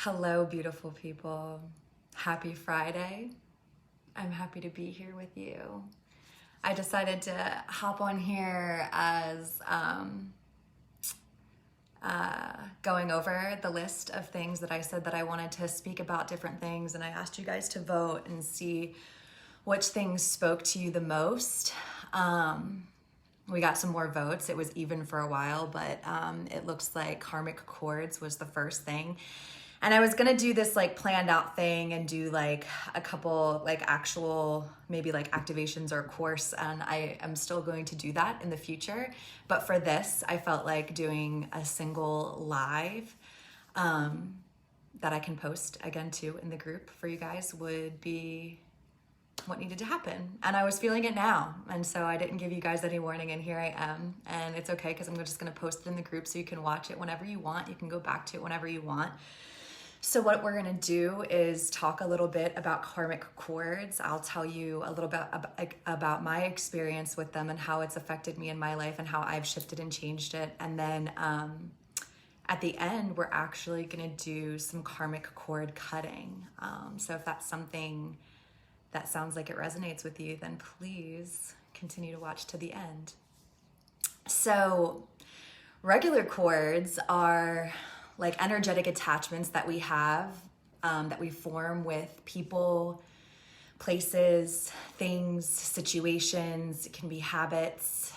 Hello, beautiful people. Happy Friday. I'm happy to be here with you. I decided to hop on here as going over the list of things that I said that I wanted to speak about different things, and I asked you guys to vote and see which things spoke to you the most. We got some more votes. It was even for a while, but it looks like karmic cords was the first thing. And I was gonna do this like planned out thing and do like a couple like actual maybe like activations or course, and I am still going to do that in the future. But for this, I felt like doing a single live that I can post again too in the group for you guys would be what needed to happen. And I was feeling it now. And so I didn't give you guys any warning, and here I am. And it's okay because I'm just gonna post it in the group so you can watch it whenever you want. You can go back to it whenever you want. So what we're gonna do is talk a little bit about karmic cords. I'll tell you a little bit about my experience with them and how it's affected me in my life and how I've shifted and changed it. And then at the end, we're actually gonna do some karmic cord cutting. So if that's something that sounds like it resonates with you, then please continue to watch to the end. So regular cords are like energetic attachments that we have, that we form with people, places, things, situations. It can be habits.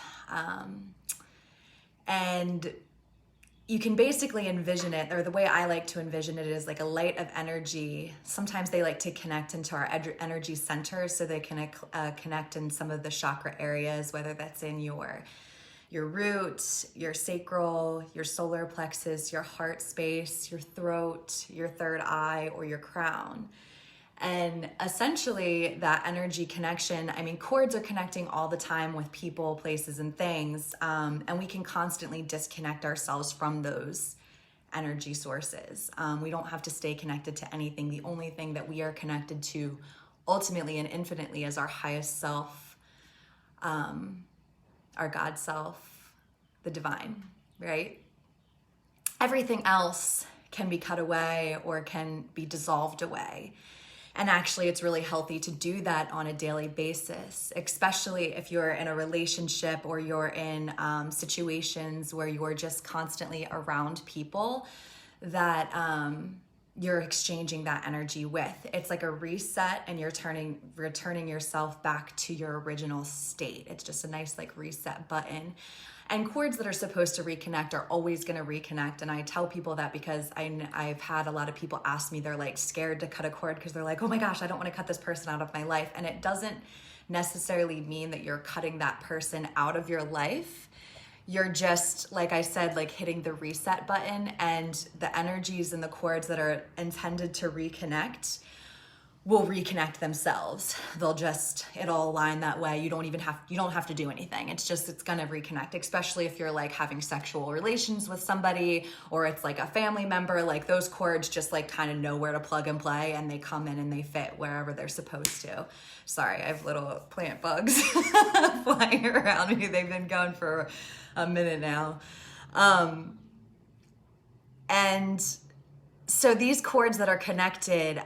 And you can basically envision it, or the way I like to envision it is like a light of energy. Sometimes they like to connect into our energy center, so they can connect in some of the chakra areas, whether that's in your root, your sacral, your solar plexus, your heart space, your throat, your third eye, or your crown. And essentially that energy connection, I mean, cords are connecting all the time with people, places, and things. And we can constantly disconnect ourselves from those energy sources. We don't have to stay connected to anything. The only thing that we are connected to ultimately and infinitely is our highest self, our God self, the divine, right? Everything else can be cut away or can be dissolved away. And actually, it's really healthy to do that on a daily basis, especially if you're in a relationship or you're in situations where you're just constantly around people that you're exchanging that energy with. It's like a reset, and you're returning yourself back to your original state. It's just a nice like reset button. And cords that are supposed to reconnect are always going to reconnect. And I tell people that because I've had a lot of people ask me, they're like scared to cut a cord because they're like, oh my gosh, I don't want to cut this person out of my life. And it doesn't necessarily mean that you're cutting that person out of your life. You're just, like I said, like hitting the reset button, and the energies and the cords that are intended to reconnect will reconnect themselves. It'll align that way. You don't have to do anything. It's gonna reconnect, especially if you're like having sexual relations with somebody, or it's like a family member. Like those cords just like kind of know where to plug and play, and they come in and they fit wherever they're supposed to. Sorry, I have little plant bugs flying around me. They've been going for a minute now. And so these cords that are connected,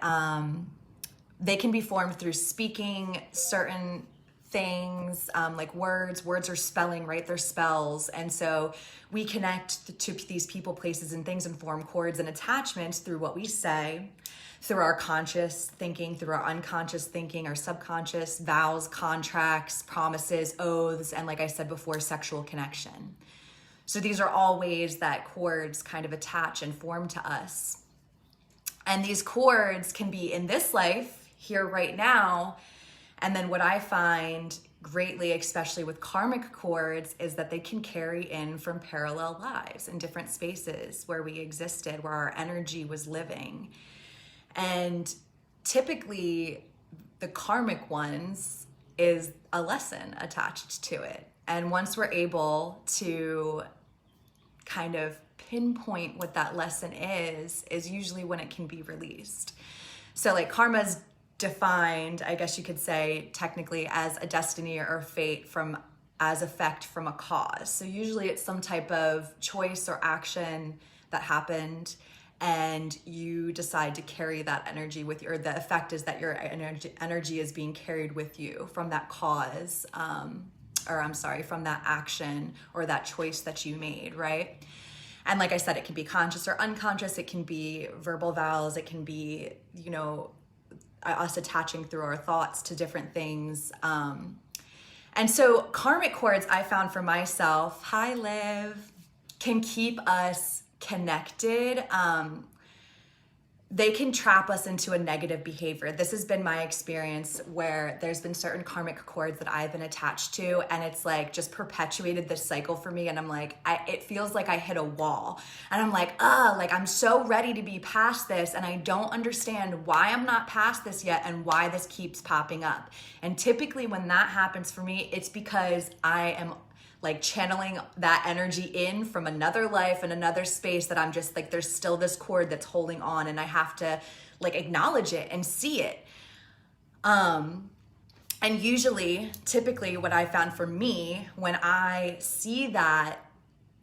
they can be formed through speaking certain things, like words. Words are spelling, right? They're spells. And so we connect to these people, places, and things, and form cords and attachments through what we say, through our conscious thinking, through our unconscious thinking, our subconscious, vows, contracts, promises, oaths, and like I said before, sexual connection. So these are all ways that cords kind of attach and form to us. And these cords can be in this life, here right now. And then what I find greatly, especially with karmic cords, is that they can carry in from parallel lives in different spaces where we existed, where our energy was living. And typically the karmic ones is a lesson attached to it. And once we're able to kind of pinpoint what that lesson is usually when it can be released. So like karma's defined, I guess you could say, technically as a destiny or fate as effect from a cause. So usually it's some type of choice or action that happened, and you decide to carry that energy with you, or the effect is that your energy is being carried with you from that cause, from that action or that choice that you made, right? And like I said, it can be conscious or unconscious. It can be verbal vows. It can be, us attaching through our thoughts to different things. And so karmic cords, I found for myself, hi Liv, can keep us connected. They can trap us into a negative behavior. This has been my experience where there's been certain karmic cords that I've been attached to, and it's like just perpetuated this cycle for me. And I'm like, it feels like I hit a wall, and I'm like, I'm so ready to be past this, and I don't understand why I'm not past this yet and why this keeps popping up. And typically when that happens for me, it's because I am like channeling that energy in from another life and another space that I'm just like, there's still this cord that's holding on, and I have to like acknowledge it and see it. And typically what I found for me, when I see that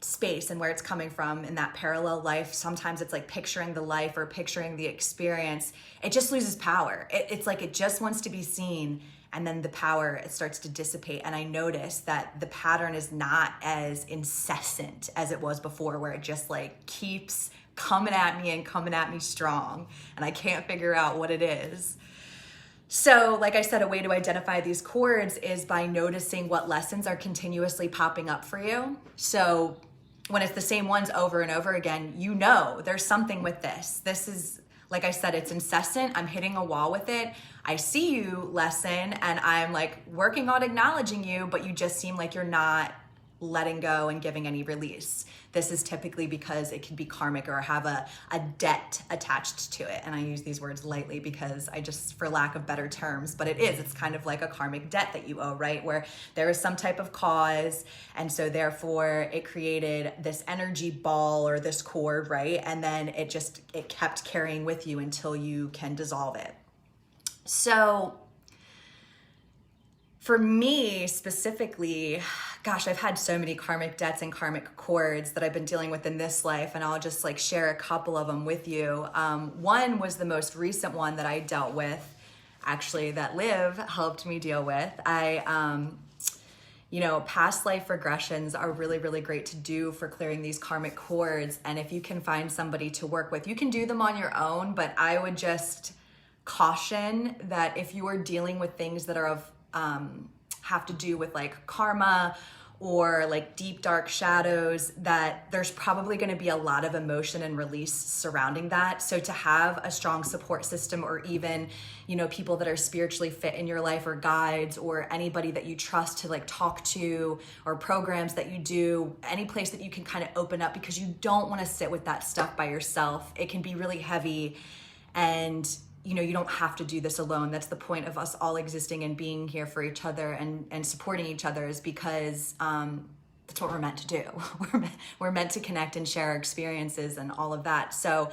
space and where it's coming from in that parallel life, sometimes it's like picturing the life or picturing the experience, it just loses power. It's like it just wants to be seen, and then the power, it starts to dissipate. And I notice that the pattern is not as incessant as it was before, where it just like keeps coming at me strong, and I can't figure out what it is. So like I said, a way to identify these cords is by noticing what lessons are continuously popping up for you. So when it's the same ones over and over again, there's something with this. This is, like I said, it's incessant. I'm hitting a wall with it. I see you, lesson, and I'm like working on acknowledging you, but you just seem like you're not letting go and giving any release. This is typically because it can be karmic or have a debt attached to it. And I use these words lightly because for lack of better terms, but it's kind of like a karmic debt that you owe, right? Where there is some type of cause. And so therefore it created this energy ball or this cord, right? And then it kept carrying with you until you can dissolve it. So for me specifically, gosh, I've had so many karmic debts and karmic cords that I've been dealing with in this life, and I'll just like share a couple of them with you. One was the most recent one that I dealt with, actually, that Liv helped me deal with. Past life regressions are really, really great to do for clearing these karmic cords. And if you can find somebody to work with, you can do them on your own, but I would just caution that if you are dealing with things that are have to do with like karma or like deep dark shadows, that there's probably going to be a lot of emotion and release surrounding that. So to have a strong support system, or even, people that are spiritually fit in your life, or guides, or anybody that you trust to like talk to, or programs that you do, any place that you can kind of open up, because you don't want to sit with that stuff by yourself. It can be really heavy, and you don't have to do this alone. That's the point of us all existing and being here for each other and supporting each other, is because that's what we're meant to do. We're meant to connect and share our experiences and all of that. So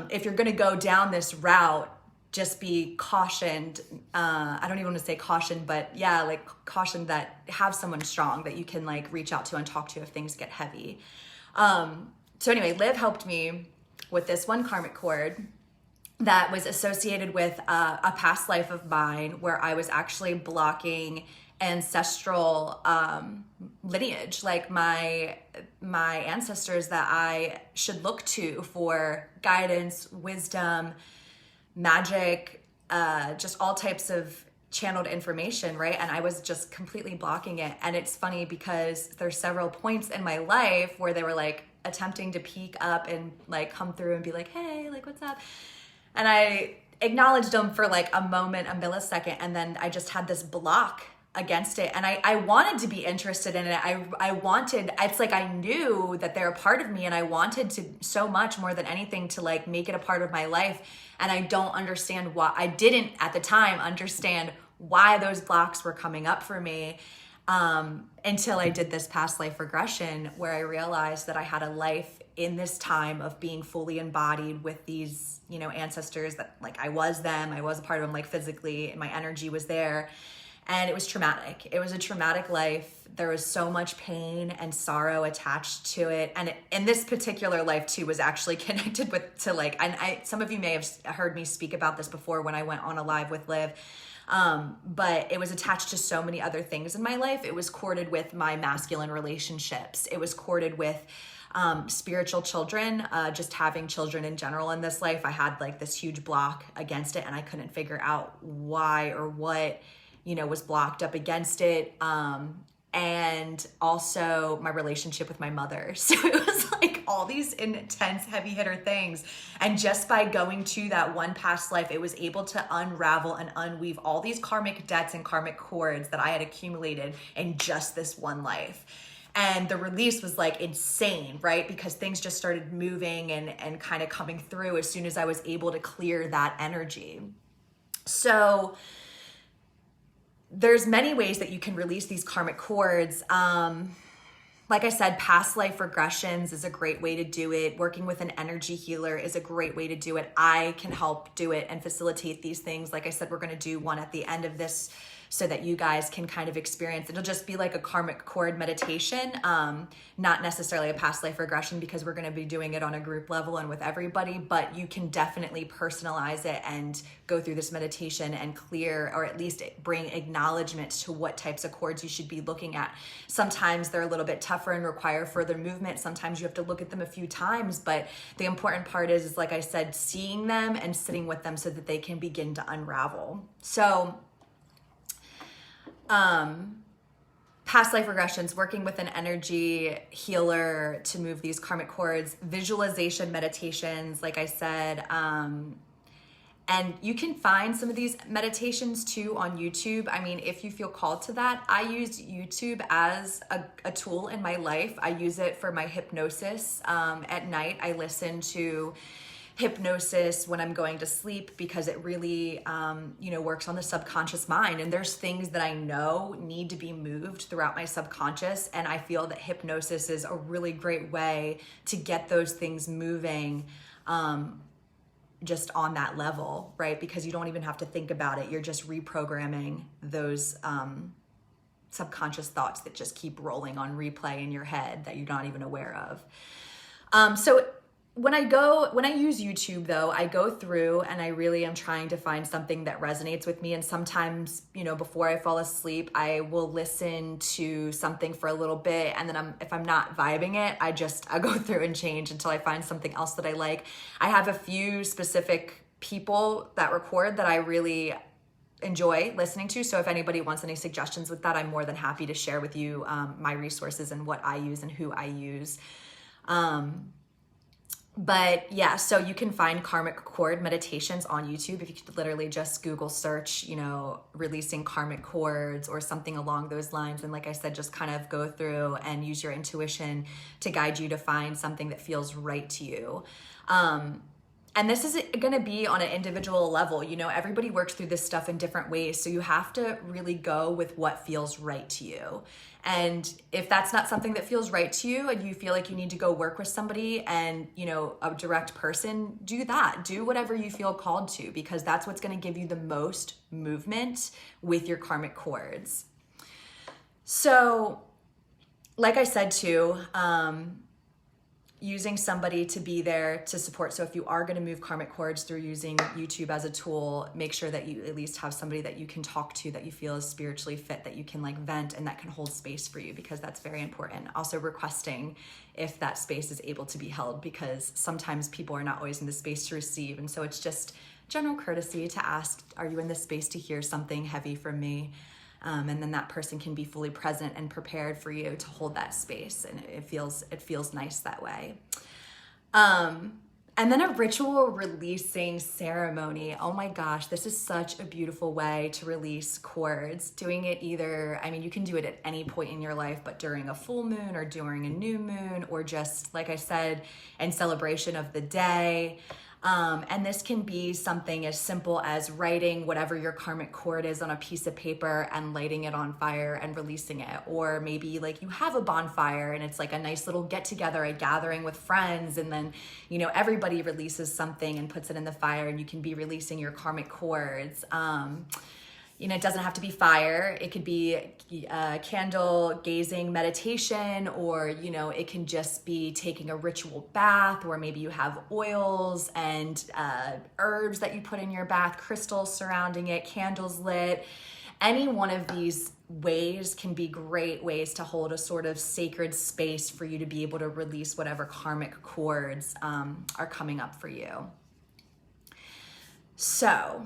if you're going to go down this route, just be cautioned. I don't even want to say caution, but yeah, like caution that have someone strong that you can like reach out to and talk to if things get heavy. So anyway, Liv helped me with this one karmic cord that was associated with a past life of mine, where I was actually blocking ancestral lineage, like my ancestors that I should look to for guidance, wisdom, magic, just all types of channeled information, right? And I was just completely blocking it. And it's funny because there's several points in my life where they were like attempting to peek up and like come through and be like, hey, like, what's up? And I acknowledged them for like a moment, a millisecond, and then I just had this block against it. And I wanted to be interested in it. It's like I knew that they're a part of me, and I wanted to so much more than anything to like make it a part of my life. And I didn't at the time understand why those blocks were coming up for me until I did this past life regression, where I realized that I had a life in this time of being fully embodied with these, ancestors, that like I was them, I was a part of them, like physically, and my energy was there. And it was traumatic. It was a traumatic life. There was so much pain and sorrow attached to it. And this particular life too was actually connected to like, and some of you may have heard me speak about this before when I went on a live with Liv. But it was attached to so many other things in my life. It was corded with my masculine relationships. It was corded with spiritual children, just having children in general in this life. I had like this huge block against it, and I couldn't figure out why or what, was blocked up against it. And also my relationship with my mother. So it was like all these intense, heavy hitter things. And just by going to that one past life, it was able to unravel and unweave all these karmic debts and karmic cords that I had accumulated in just this one life. And the release was like insane, right? Because things just started moving and kind of coming through as soon as I was able to clear that energy. So there's many ways that you can release these karmic cords. Like I said, past life regressions is a great way to do it. Working with an energy healer is a great way to do it. I can help do it and facilitate these things. Like I said, we're going to do one at the end of this so that you guys can kind of experience. It'll just be like a karmic cord meditation, not necessarily a past life regression, because we're going to be doing it on a group level and with everybody, but you can definitely personalize it and go through this meditation and clear, or at least bring acknowledgement to what types of cords you should be looking at. Sometimes they're a little bit tougher and require further movement. Sometimes you have to look at them a few times, but the important part is like I said, seeing them and sitting with them so that they can begin to unravel. So past life regressions, working with an energy healer to move these karmic cords, visualization meditations, like I said, and you can find some of these meditations too on YouTube. I mean, if you feel called to that, I use YouTube as a tool in my life. I use it for my hypnosis. At night, I listen to hypnosis when I'm going to sleep because it really, works on the subconscious mind. And there's things that I know need to be moved throughout my subconscious. And I feel that hypnosis is a really great way to get those things moving, just on that level, right? Because you don't even have to think about it. You're just reprogramming those, subconscious thoughts that just keep rolling on replay in your head that you're not even aware of. So when I use YouTube though, I go through and I really am trying to find something that resonates with me. And sometimes, before I fall asleep, I will listen to something for a little bit. And then if I'm not vibing it, I'll go through and change until I find something else that I like. I have a few specific people that record that I really enjoy listening to. So if anybody wants any suggestions with that, I'm more than happy to share with you my resources and what I use and who I use. But yeah, so you can find karmic cord meditations on YouTube. If you could literally just Google search, releasing karmic cords or something along those lines. And like I said, just kind of go through and use your intuition to guide you to find something that feels right to you. And this is going to be on an individual level. Everybody works through this stuff in different ways. So you have to really go with what feels right to you. And if that's not something that feels right to you and you feel like you need to go work with somebody and, a direct person, do that. Do whatever you feel called to, because that's what's going to give you the most movement with your karmic cords. So like I said too, using somebody to be there to support. So if you are going to move karmic cords through using YouTube as a tool, make sure that you at least have somebody that you can talk to, that you feel is spiritually fit, that you can vent and that can hold space for you, because that's very important. Also requesting if that space is able to be held, because sometimes people are not always in the space to receive. And so it's just general courtesy to ask, are you in this space to hear something heavy from me? And then that person can be fully present and prepared for you to hold that space. And it feels nice that way. And then a ritual releasing ceremony. Oh my gosh, this is such a beautiful way to release cords. Doing it either, you can do it at any point in your life, but during a full moon or during a new moon, or just, like I said, in celebration of the day. And this can be something as simple as writing whatever your karmic cord is on a piece of paper and lighting it on fire and releasing it. Or maybe you have a bonfire and it's a nice little get together, a gathering with friends. And then, everybody releases something and puts it in the fire, and you can be releasing your karmic cords. it doesn't have to be fire. It could be candle gazing meditation, or, it can just be taking a ritual bath, or maybe you have oils and herbs that you put in your bath, crystals surrounding it, candles lit. Any one of these ways can be great ways to hold a sort of sacred space for you to be able to release whatever karmic cords are coming up for you. So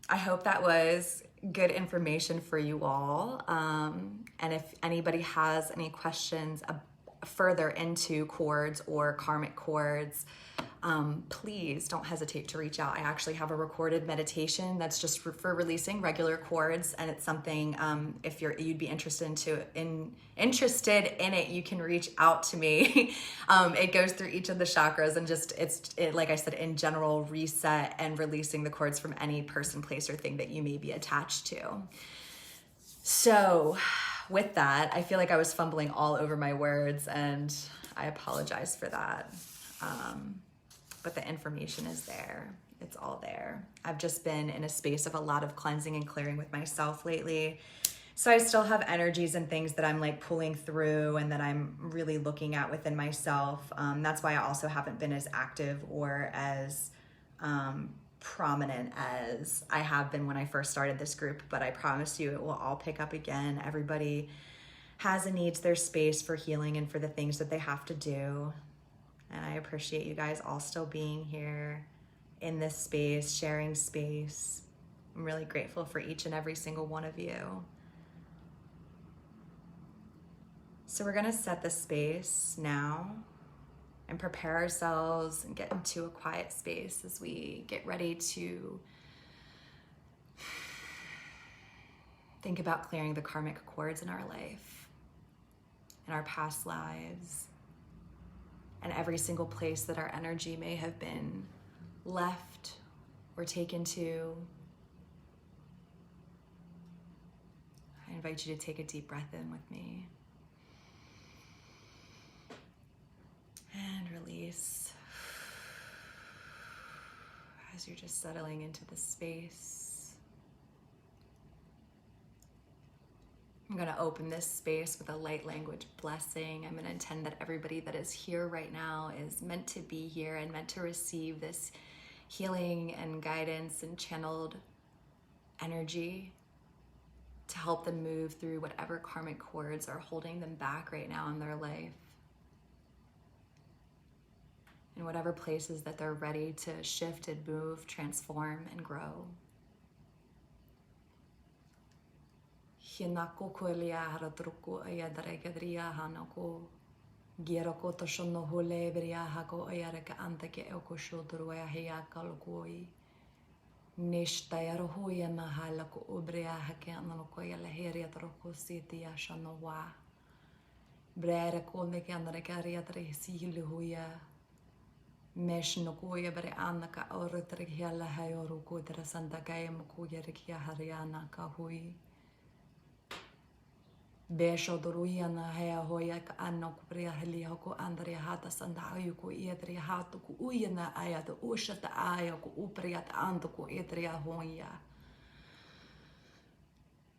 I hope that was good information for you all. And if anybody has any questions further into cords or karmic cords, please don't hesitate to reach out. I actually have a recorded meditation that's just for releasing regular cords, and it's something, if you'd be interested in it, you can reach out to me. It goes through each of the chakras, and it, like I said, in general, reset and releasing the cords from any person, place, or thing that you may be attached to. So with that, I feel like I was fumbling all over my words, and I apologize for that. But the information is there. It's all there. I've just been in a space of a lot of cleansing and clearing with myself lately. So I still have energies and things that I'm like pulling through and that I'm really looking at within myself. That's why I also haven't been as active or as prominent as I have been when I first started this group. But I promise you it will all pick up again. Everybody has and needs their space for healing and for the things that they have to do. And I appreciate you guys all still being here in this space, sharing space. I'm really grateful for each and every single one of you. So we're gonna set the space now and prepare ourselves and get into a quiet space as we get ready to think about clearing the karmic cords in our life, in our past lives, and every single place that our energy may have been left or taken to. I invite you to take a deep breath in with me. And release as you're just settling into the space. I'm going to open this space with a light language blessing. I'm going to intend that everybody that is here right now is meant to be here and meant to receive this healing and guidance and channeled energy to help them move through whatever karmic cords are holding them back right now in their life. In whatever places that they're ready to shift and move, transform, and grow. Hinako kolia haratruku ayadare gadria hanako girako toshono hole bria hako ayaraka antake ekosho druya hea kalkoi nishtayaro hoya mahalako ubria hake anako yala heria troko siti ashanowa brera konde ke andare karia tre silu hoya meshno koya bre anaka ortre hela hayoru ko tra santa kayam ko yerkia hariana ka hui Besho doruiana hea hoia ka anna ko prea heli hoko andrea hata sanda ayu ko edria hatu ko uiana aya to ushata aya ko uprea ta ando ko edria hoia.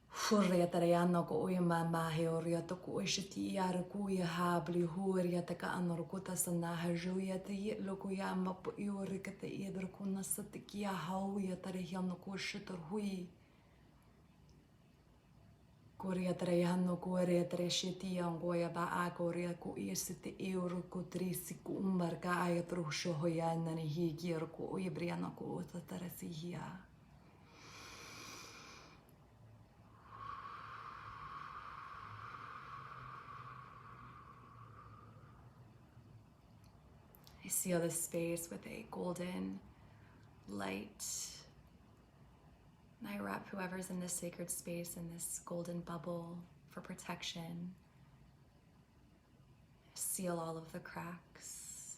Furia tareana ko uima mahe oria to ko ushiti yara ko ia habli huria ta ka anna ko ta sanda hajuia te loko ya mapo iori ka te edro ko nasate kia hauia tare hiano ko shitor hui. Korea trejano korea treshiti angoya ba a korea ko isite euro ko trisi ko umbarka ay trusho hoyana ni higier ko ibriana ko tatarasihia. I seal this space with a golden light. And I wrap whoever's in this sacred space in this golden bubble for protection. Seal all of the cracks,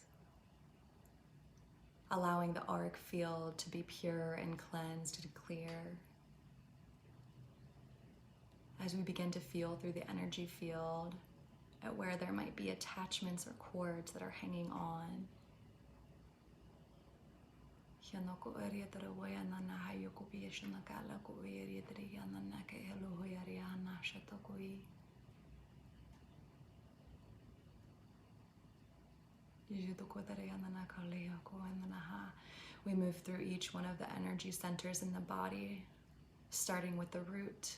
allowing the auric field to be pure and cleansed and clear. As we begin to feel through the energy field at where there might be attachments or cords that are hanging on. Kianoko area tarawayana na hayoko biyashana kala ko area triana na ke hello hoyariana shatokoi. We move through each one of the energy centers in the body, starting with the root,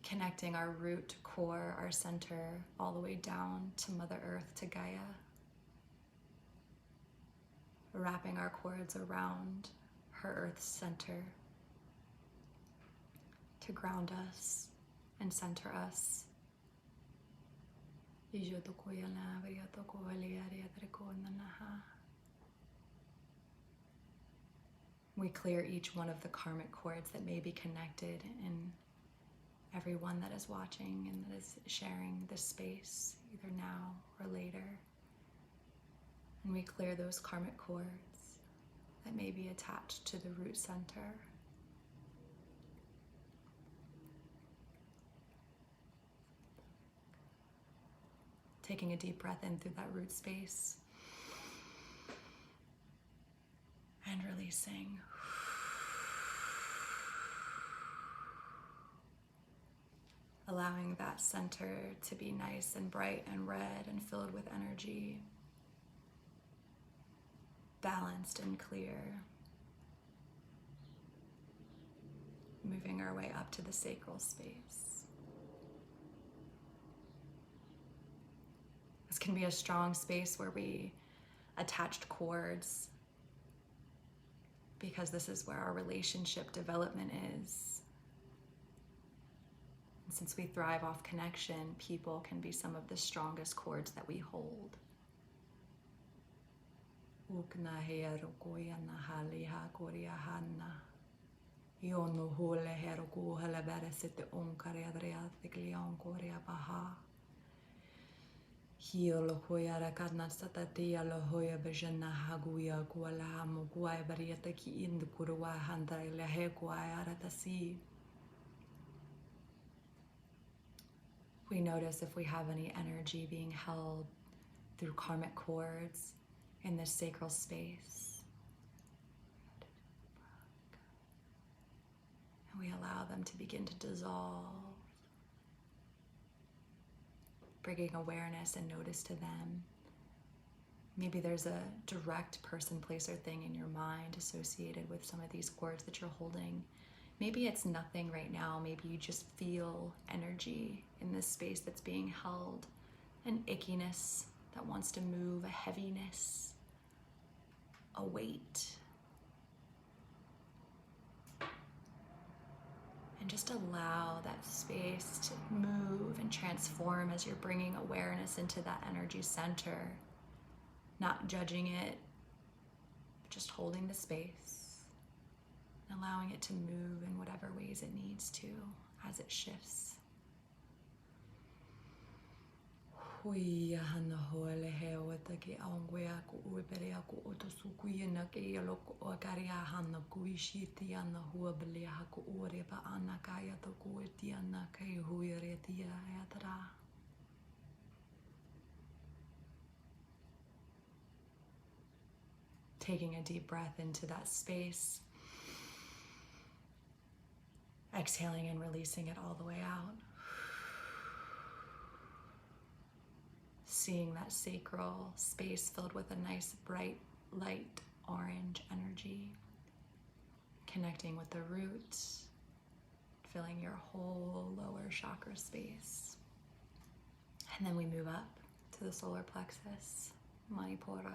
connecting our root core, our center, all the way down to Mother Earth, to Gaia, wrapping our cords around her Earth center to ground us and center us. We clear each one of the karmic cords that may be connected in everyone that is watching and that is sharing this space, either now or later. And we clear those karmic cords that may be attached to the root center. Taking a deep breath in through that root space and releasing. Allowing that center to be nice and bright and red and filled with energy, balanced and clear. Moving our way up to the sacral space. This can be a strong space where we attached cords, because this is where our relationship development is. And since we thrive off connection, people can be some of the strongest cords that we hold. Hiolo hoya kadna satatia lo hoya bejana haguya kuala muguai bariata ki in the kurwa handa leheguai aratasi. We notice if we have any energy being held through karmic cords in this sacral space. And we allow them to begin to dissolve, bringing awareness and notice to them. Maybe there's a direct person, place, or thing in your mind associated with some of these cords that you're holding. Maybe it's nothing right now. Maybe you just feel energy in this space that's being held, an ickiness that wants to move, a heaviness, a weight. And just allow that space to move and transform as you're bringing awareness into that energy center, not judging it, but just holding the space and allowing it to move in whatever ways it needs to as it shifts. Hui hana hoale he o taki aongwea ku uberea ku otosukuia na ke yaloko o karia hana kuishi tiana hua belia haku ore ba ana kaya to ku tiana kai hui re tia yatra. Taking a deep breath into that space, exhaling and releasing it all the way out. Seeing that sacral space filled with a nice, bright, light, orange energy. Connecting with the root, filling your whole lower chakra space. And then we move up to the solar plexus, Manipura.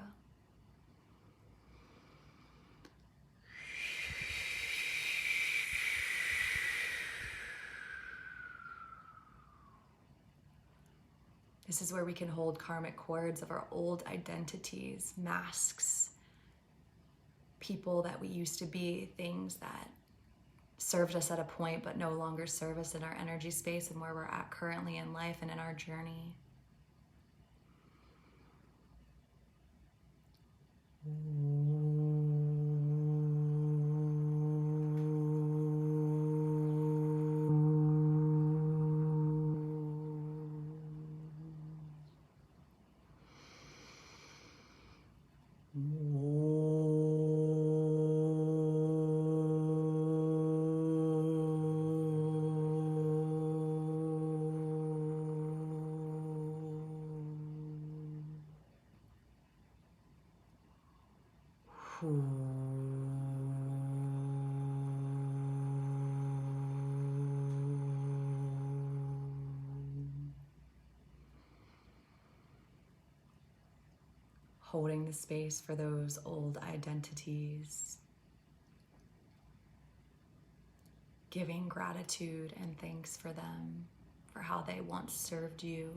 This is where we can hold karmic cords of our old identities, masks, people that we used to be, things that served us at a point but no longer serve us in our energy space and where we're at currently in life and in our journey. Holding the space for those old identities. Giving gratitude and thanks for them, for how they once served you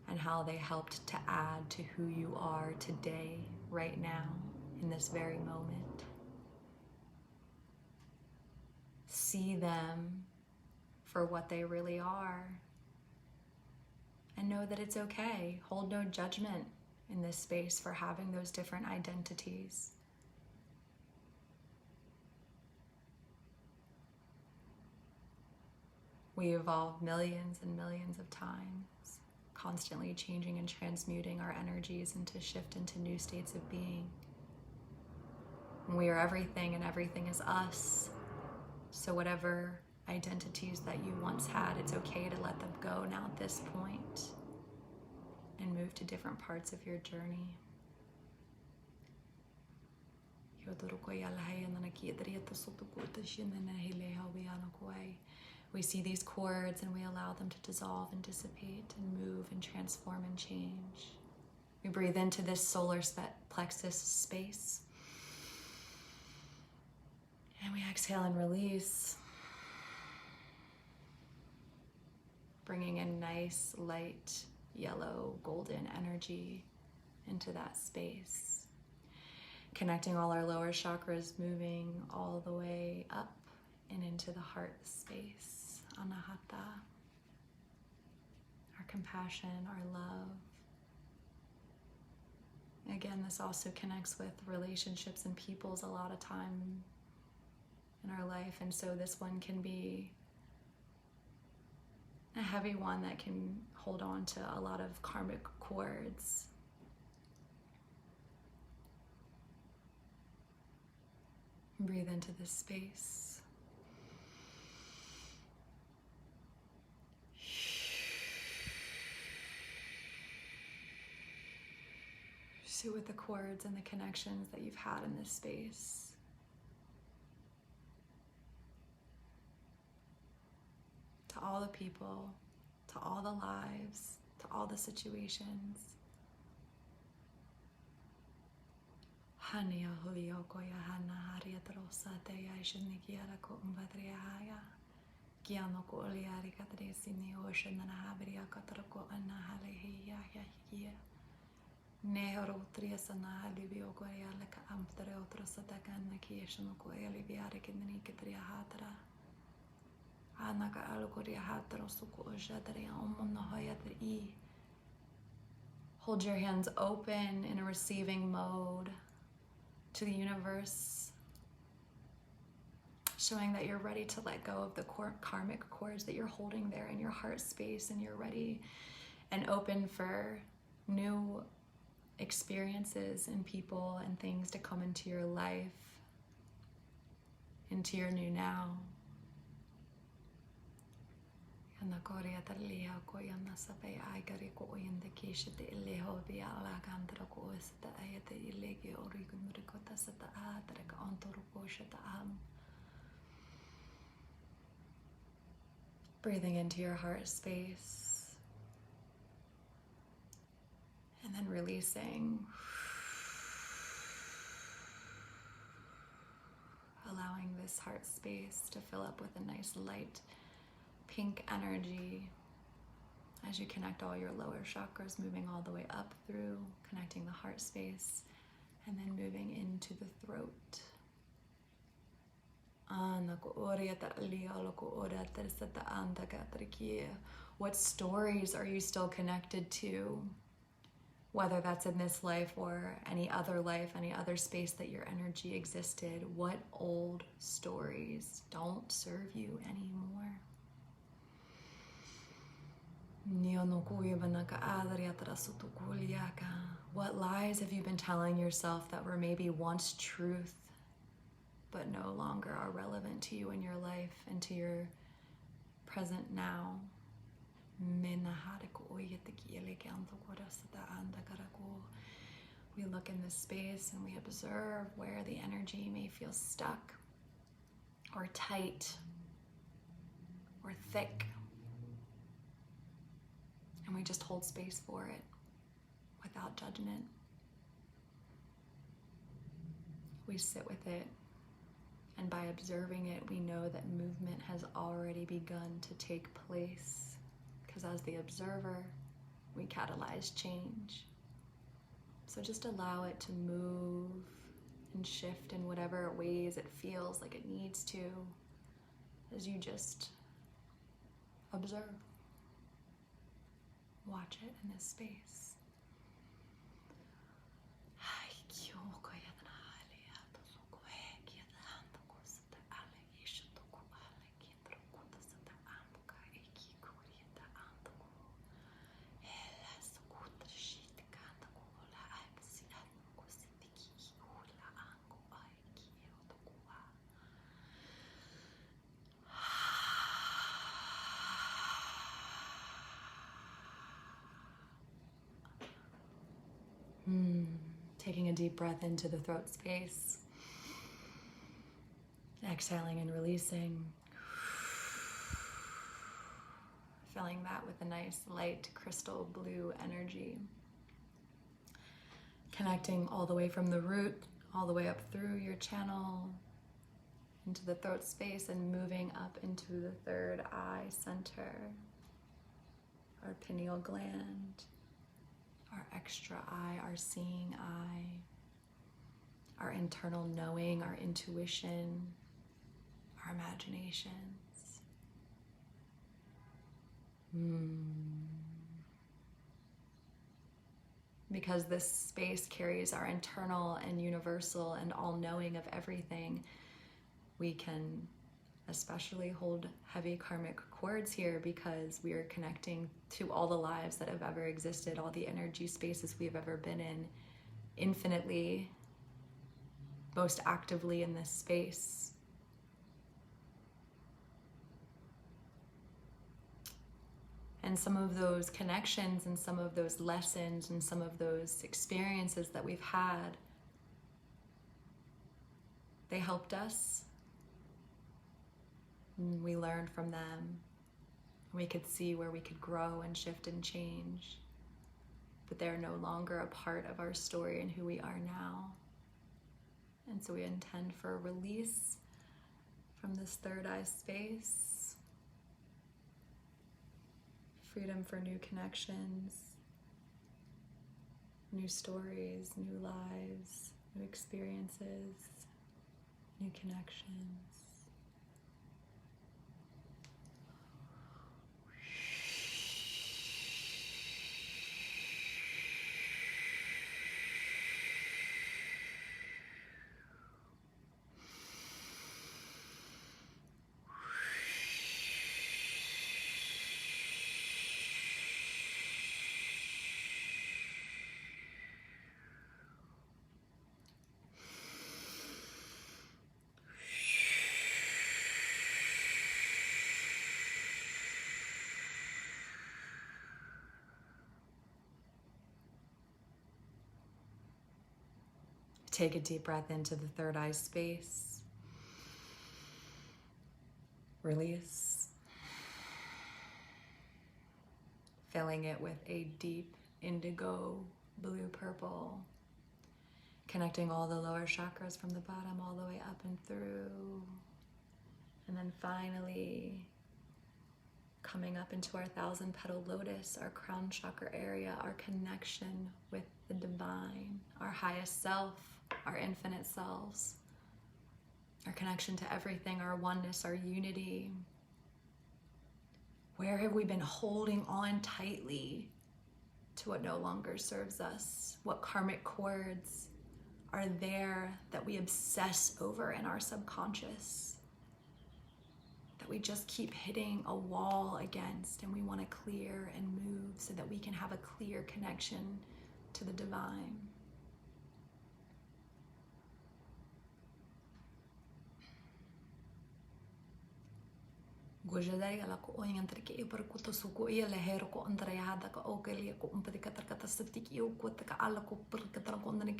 and how they helped to add to who you are today, right now, in this very moment. See them for what they really are and know that it's okay. Hold no judgment in this space for having those different identities. We evolve millions and millions of times, constantly changing and transmuting our energies into shift into new states of being. We are everything and everything is us. So whatever identities that you once had, it's okay to let them go now at this point and move to different parts of your journey. We see these cords and we allow them to dissolve and dissipate and move and transform and change. We breathe into this solar plexus space. And we exhale and release. Bringing a nice, light, yellow, golden energy into that space. Connecting all our lower chakras, moving all the way up and into the heart space. Anahata. Our compassion, our love. Again, this also connects with relationships and peoples a lot of time in our life. And so this one can be a heavy one that can hold on to a lot of karmic cords. Breathe into this space. Sit with the cords and the connections that you've had in this space. To all the people, to all the lives, to all the situations. Hania huliokoya hana hariatrosa te yashinikiara ko umvadriaya. Kiano ko oliari katresini ocean habria katrako anahalehiya yahiya. Nehoro triasana halivio koya leka amtre otrosatakan kieshano ko eliviare kindini kitria hatra. Anaka alukoria hatra suko ojadria omonohoyadri. Hold your hands open in a receiving mode to the universe, showing that you're ready to let go of the karmic cords that you're holding there in your heart space, and you're ready and open for new experiences and people and things to come into your life, into your new now. Breathing into your heart space and then releasing, allowing this heart space to fill up with a nice light pink energy as you connect all your lower chakras, moving all the way up through, connecting the heart space, and then moving into the throat. What stories are you still connected to? Whether that's in this life or any other life, any other space that your energy existed, what old stories don't serve you anymore? What lies have you been telling yourself that were maybe once truth, but no longer are relevant to you in your life and to your present now? We look in this space and we observe where the energy may feel stuck or tight or thick. And we just hold space for it without judgment. We sit with it, and by observing it, we know that movement has already begun to take place, because as the observer, we catalyze change. So just allow it to move and shift in whatever ways it feels like it needs to, as you just observe. Watch it in this space. Taking a deep breath into the throat space. Exhaling and releasing. Filling that with a nice light crystal blue energy. Connecting all the way from the root, all the way up through your channel, into the throat space, and moving up into the third eye center, our pineal gland, our extra eye, our seeing eye, our internal knowing, our intuition, our imaginations. Because this space carries our internal and universal and all-knowing of everything, we can especially hold heavy karmic cords here, because we are connecting to all the lives that have ever existed, all the energy spaces we've ever been in, infinitely, most actively in this space. And some of those connections and some of those lessons and some of those experiences that we've had, they helped us. We learned from them. We could see where we could grow and shift and change. But they're no longer a part of our story and who we are now. And so we intend for a release from this third eye space. Freedom for new connections, new stories, new lives, new experiences, new connections. Take a deep breath into the third eye space. Release. Filling it with a deep indigo, blue purple. Connecting all the lower chakras from the bottom all the way up and through. And then finally coming up into our 1,000-petal lotus, our crown chakra area, our connection with the divine, our highest self, our infinite selves, our connection to everything, our oneness, our unity. Where have we been holding on tightly to what no longer serves us? What karmic cords are there that we obsess over in our subconscious, that we just keep hitting a wall against, and we want to clear and move so that we can have a clear connection to the divine? Gojadai ala ko oing entre ke ibar ko to suku ia leher ko andre hada ko okelia ko umpati katar kata setik iu ko taka ala ko per katar ko andre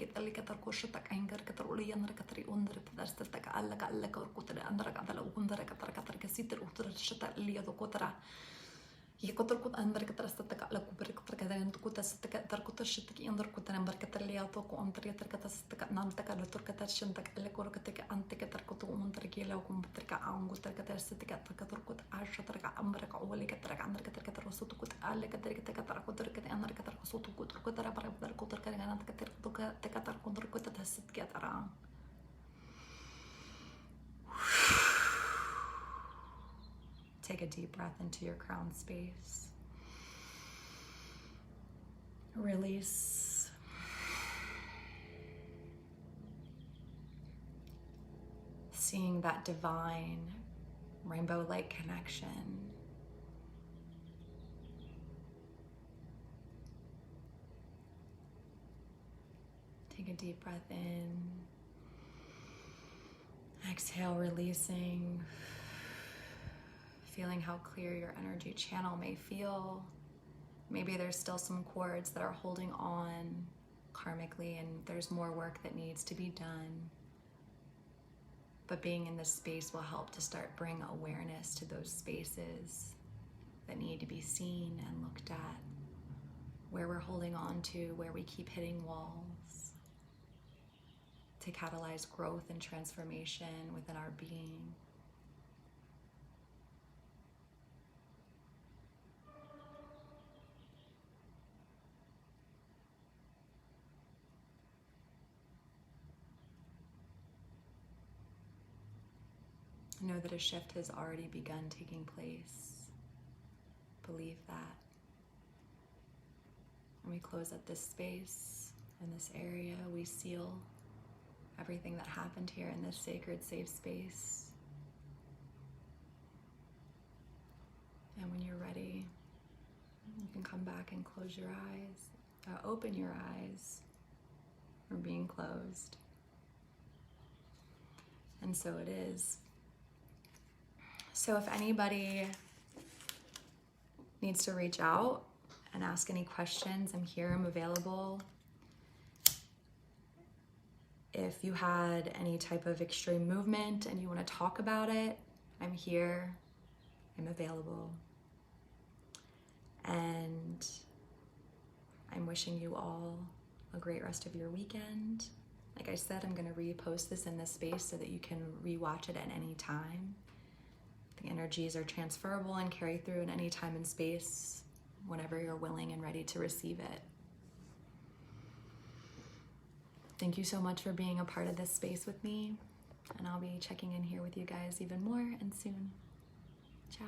يقدر أندر كتر استك على كبر كتر كذا نتكوت استك در كتر شتك يندر كتر نمبر كتر لياتو كأندر يتر كتر استك نانتك على تر كتر شنتك اللي كور كتك أنت كتر كتو ومندر كيلا وكم بترك عن قلت كتر استك كتر كت عشرة ترك أمرك أول كتر عندر كتر كتر وصوت كت أقل كتر كتر كتر كتر أندر كتر وصوت كتر كتر برا بدر كتر كتر أنت كتر كتر كتر كتر تحسد كتر. Take a deep breath into your crown space. Release. Seeing that divine rainbow-like connection. Take a deep breath in. Exhale, releasing. Feeling how clear your energy channel may feel. Maybe there's still some cords that are holding on karmically and there's more work that needs to be done. But being in this space will help to start bring awareness to those spaces that need to be seen and looked at, where we're holding on to, where we keep hitting walls, to catalyze growth and transformation within our being. Know that a shift has already begun taking place. Believe that. When we close up this space and this area, we seal everything that happened here in this sacred, safe space. And when you're ready, you can come back and close your eyes, open your eyes from being closed. And so it is. So if anybody needs to reach out and ask any questions, I'm here, I'm available. If you had any type of extreme movement and you want to talk about it, I'm here, I'm available. And I'm wishing you all a great rest of your weekend. Like I said, I'm going to repost this in this space so that you can rewatch it at any time. The energies are transferable and carry through in any time and space whenever you're willing and ready to receive it. Thank you so much for being a part of this space with me, and I'll be checking in here with you guys even more and soon. Ciao.